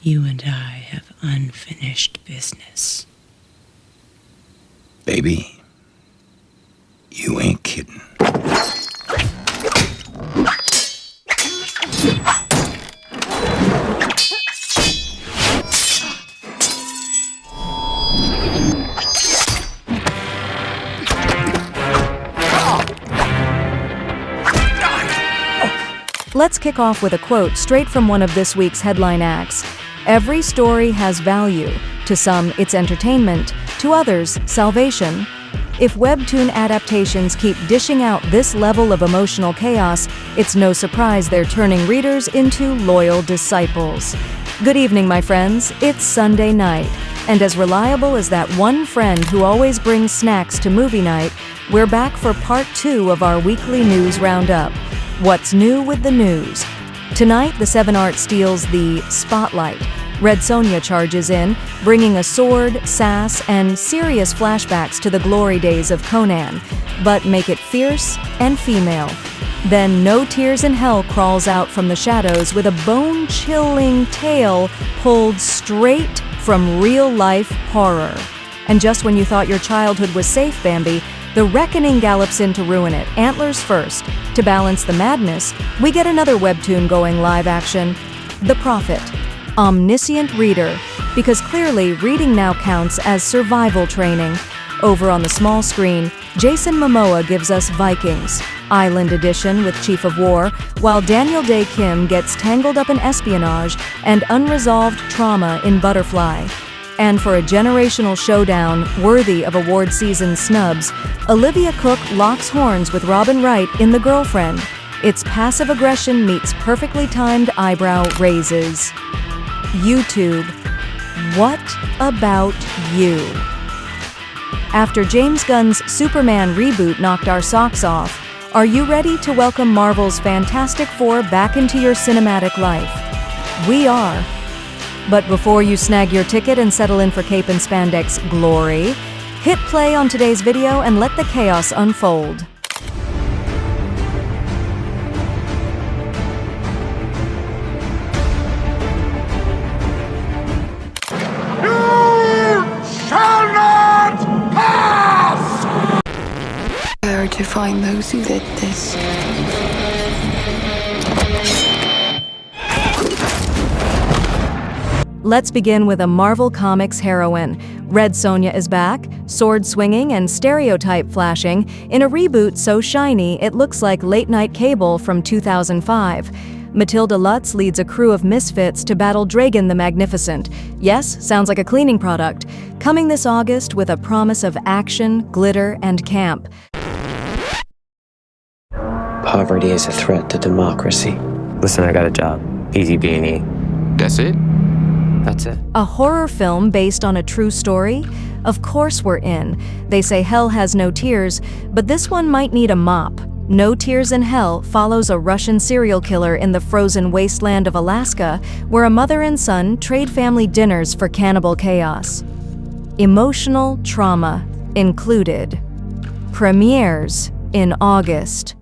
You and I have unfinished business. Baby, you ain't kidding. Let's kick off with a quote straight from one of this week's headline acts. Every story has value. To some, it's entertainment. To others, salvation. If webtoon adaptations keep dishing out this level of emotional chaos, it's no surprise they're turning readers into loyal disciples. Good evening, my friends. It's Sunday night. And as reliable as that one friend who always brings snacks to movie night, we're back for part 2 of our weekly news roundup. What's new with the news? Tonight, the 7 Art steals the spotlight. Red Sonja charges in, bringing a sword, sass, and serious flashbacks to the glory days of Conan, but make it fierce and female. Then No Tears in Hell crawls out from the shadows with a bone-chilling tale pulled straight from real-life horror. And just when you thought your childhood was safe, Bambi, the reckoning gallops in to ruin it, antlers first. To balance the madness, we get another webtoon going live action, The Prophet, Omniscient Reader, because clearly reading now counts as survival training. Over on the small screen, Jason Momoa gives us Vikings, Island Edition with Chief of War, while Daniel Day Kim gets tangled up in espionage and unresolved trauma in Butterfly. And for a generational showdown worthy of award season snubs, Olivia Cooke locks horns with Wright in The Girlfriend. It's passive aggression meets perfectly timed eyebrow raises. YouTube, what about you? After James Gunn's Superman reboot knocked our socks off, are you ready to welcome Marvel's Fantastic Four back into your cinematic life? We are. But before you snag your ticket and settle in for cape and spandex glory, hit play on today's video and let the chaos unfold. You shall not pass! Where to find those who did this? Let's begin with a Marvel Comics heroine. Red Sonja is back, sword swinging and stereotype flashing, in a reboot so shiny it looks like late-night cable from 2005. Matilda Lutz leads a crew of misfits to battle Dragon the Magnificent. Yes, sounds like a cleaning product. Coming this August with a promise of action, glitter, and camp. Poverty is a threat to democracy. Listen, I got a job. Easy beanie. That's it? That's it. A horror film based on a true story? Of course we're in. They say hell has no tears, but this one might need a mop. No Tears in Hell follows a Russian serial killer in the frozen wasteland of Alaska, where a mother and son trade family dinners for cannibal chaos. Emotional trauma included. Premieres in August.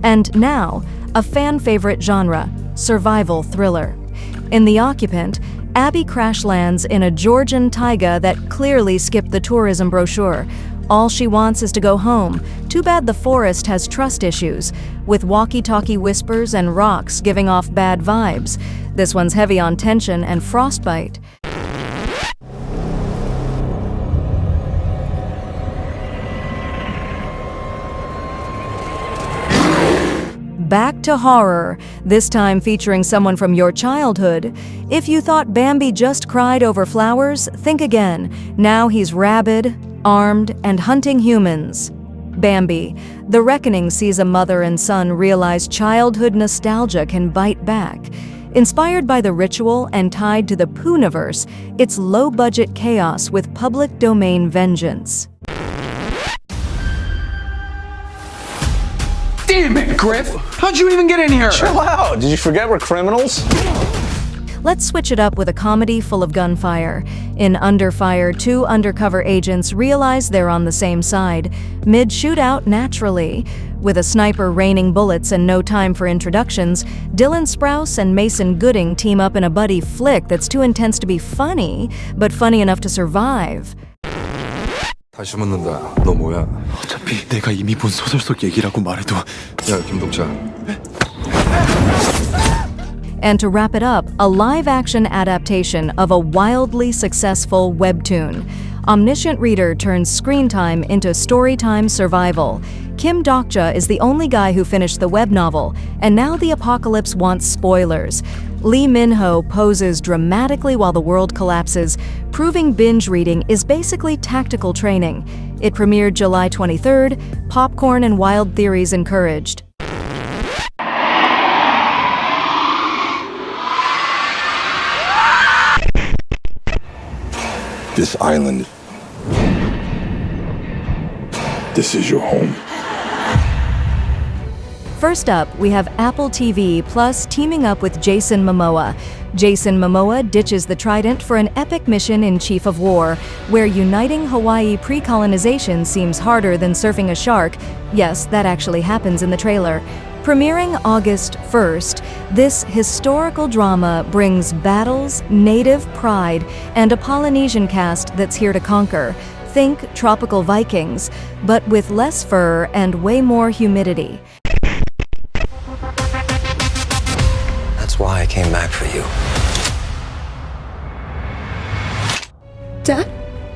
And now, a fan-favorite genre, survival thriller. In The Occupant, Abby crash lands in a Georgian taiga that clearly skipped the tourism brochure. All she wants is to go home. Too bad the forest has trust issues, with walkie-talkie whispers and rocks giving off bad vibes. This one's heavy on tension and frostbite. Back to horror, this time featuring someone from your childhood. If you thought Bambi just cried over flowers, think again. Now he's rabid, armed, and hunting humans. Bambi. The Reckoning sees a mother and son realize childhood nostalgia can bite back. Inspired by the ritual and tied to the Pooniverse, it's low-budget chaos with public domain vengeance. Damn it, Griff! How'd you even get in here? Chill out. Did you forget we're criminals? let's switch it up with a comedy full of gunfire. In Under Fire, two undercover agents realize they're on the same side. Mid-shootout, naturally. With a sniper raining bullets and no time for introductions, Dylan Sprouse and Mason Gooding team up in a buddy flick that's too intense to be funny, but funny enough to survive. 다시 묻는다. 너 뭐야? 어차피 내가 이미 본 소설 속 얘기라고 말해도. 야, 김동찬. And to wrap it up, a live-action adaptation of a wildly successful webtoon. Omniscient Reader turns screen time into storytime survival. Kim Dokja is the only guy who finished the web novel, and now the apocalypse wants spoilers. Lee Min-ho poses dramatically while the world collapses, proving binge reading is basically tactical training. It premiered July 23rd, popcorn and wild theories encouraged. This island. This is your home. First up, we have Apple TV Plus teaming up with Jason Momoa. Jason Momoa ditches the Trident for an epic mission in Chief of War, where uniting Hawaii pre-colonization seems harder than surfing a shark. Yes, that actually happens in the trailer. Premiering August 1st, this historical drama brings battles, native pride, and a Polynesian cast that's here to conquer. Think tropical Vikings, but with less fur and way more humidity. That's why I came back for you. Dad?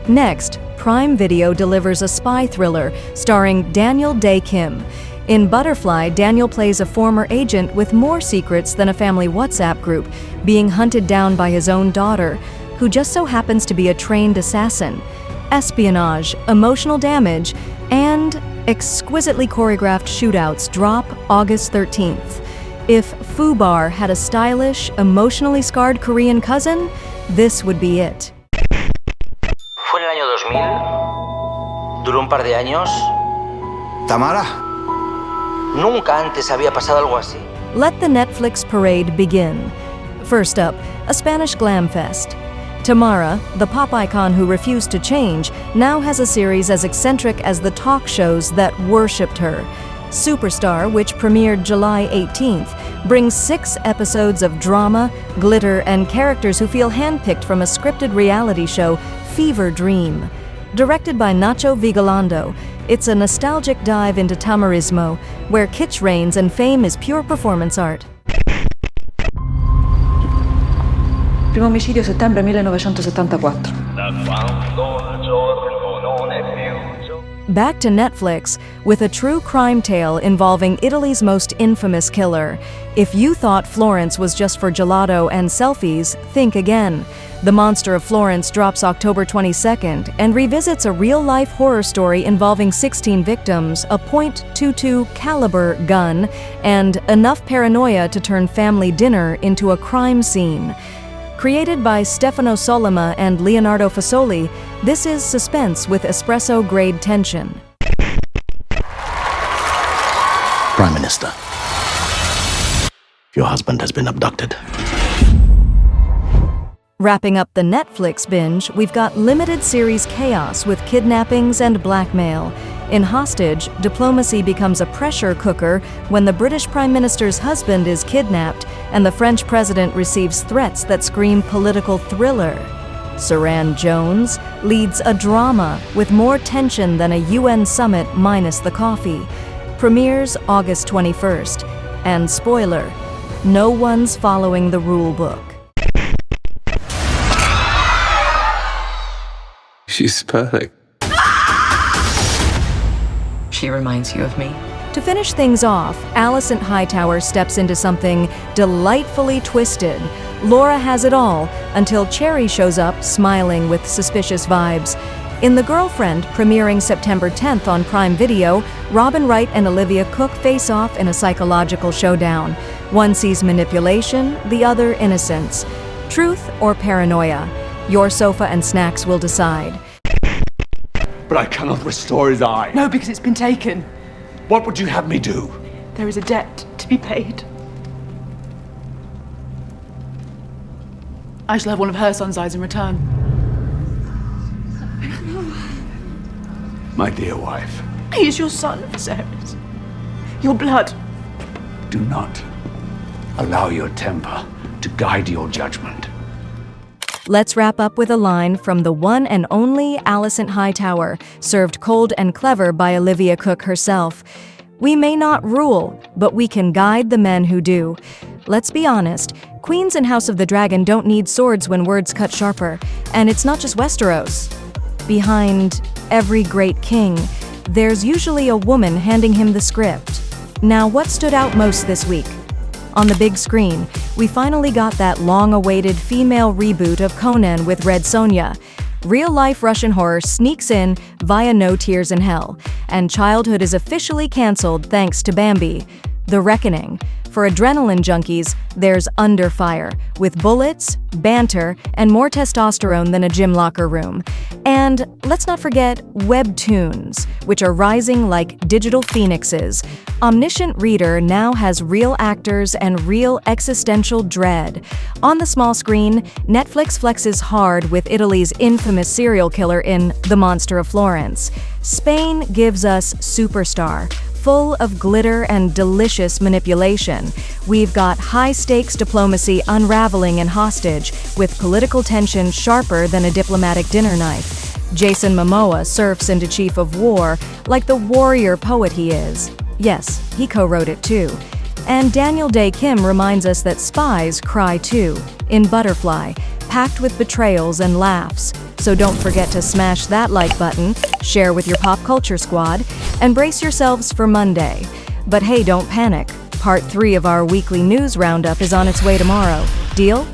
Next, Prime Video delivers a spy thriller starring Daniel Dae Kim. In Butterfly, Daniel plays a former agent with more secrets than a family WhatsApp group, being hunted down by his own daughter, who just so happens to be a trained assassin. Espionage, emotional damage, and exquisitely choreographed shootouts drop August 13th. If Fubar had a stylish, emotionally scarred Korean cousin, this would be it. Fue en el año 2000, duró un par de años. Tamara. Nunca antes había pasado algo así. Let the Netflix parade begin. First up, a Spanish glam fest. Tamara, the pop icon who refused to change, now has a series as eccentric as the talk shows that worshipped her. Superstar, which premiered July 18th, brings 6 episodes of drama, glitter, and characters who feel handpicked from a scripted reality show, Fever Dream. Directed by Nacho Vigalondo, it's a nostalgic dive into Tamarismo, where kitsch reigns and fame is pure performance art. Primo omicidio settembre 1974. Back to Netflix with a true crime tale involving Italy's most infamous killer. If you thought Florence was just for gelato and selfies, think again. The Monster of Florence drops October 22nd and revisits a real-life horror story involving 16 victims, a .22 caliber gun, and enough paranoia to turn family dinner into a crime scene. Created by Stefano Sollima and Leonardo Fasoli, this is suspense with espresso-grade tension. Prime Minister, your husband has been abducted. Wrapping up the Netflix binge, we've got limited series chaos with kidnappings and blackmail. In Hostage, diplomacy becomes a pressure cooker when the British Prime Minister's husband is kidnapped and the French president receives threats that scream political thriller. Saran Jones leads a drama with more tension than a UN summit minus the coffee. Premieres August 21st. And spoiler, no one's following the rule book. She's perfect. She reminds you of me. To finish things off, Alicent Hightower steps into something delightfully twisted. Laura has it all until Cherry shows up, smiling with suspicious vibes. In The Girlfriend, premiering September 10th on Prime Video, Robin Wright and Olivia Cooke face off in a psychological showdown. One sees manipulation, the other innocence. Truth or paranoia? Your sofa and snacks will decide. But I cannot restore his eye. No, because it's been taken. What would you have me do? There is a debt to be paid. I shall have one of her son's eyes in return. My dear wife, He is your son, Viserys. Your blood. do not allow your temper to guide your judgment. Let's wrap up with a line from the one and only Alicent Hightower, served cold and clever by Olivia Cooke herself. We may not rule, but we can guide the men who do. Let's be honest, queens in House of the Dragon don't need swords when words cut sharper, and it's not just Westeros. Behind every great king, there's usually a woman handing him the script. Now, what stood out most this week? On the big screen, we finally got that long-awaited female reboot of Conan with Red Sonja. Real-life Russian horror sneaks in via No Tears in Hell, and childhood is officially canceled thanks to Bambi. The Reckoning. For adrenaline junkies, there's Under Fire, with bullets, banter, and more testosterone than a gym locker room. And let's not forget webtoons, which are rising like digital phoenixes. Omniscient Reader now has real actors and real existential dread. On the small screen, Netflix flexes hard with Italy's infamous serial killer in The Monster of Florence. Spain gives us Superstar, full of glitter and delicious manipulation. We've got high-stakes diplomacy unraveling in Hostage, with political tension sharper than a diplomatic dinner knife. Jason Momoa surfs into Chief of War like the warrior poet he is. Yes, he co-wrote it too. And Daniel Day Kim reminds us that spies cry too, in Butterfly, packed with betrayals and laughs. So don't forget to smash that like button, share with your pop culture squad, and brace yourselves for Monday. But hey, don't panic. Part 3 of our weekly news roundup is on its way tomorrow. Deal?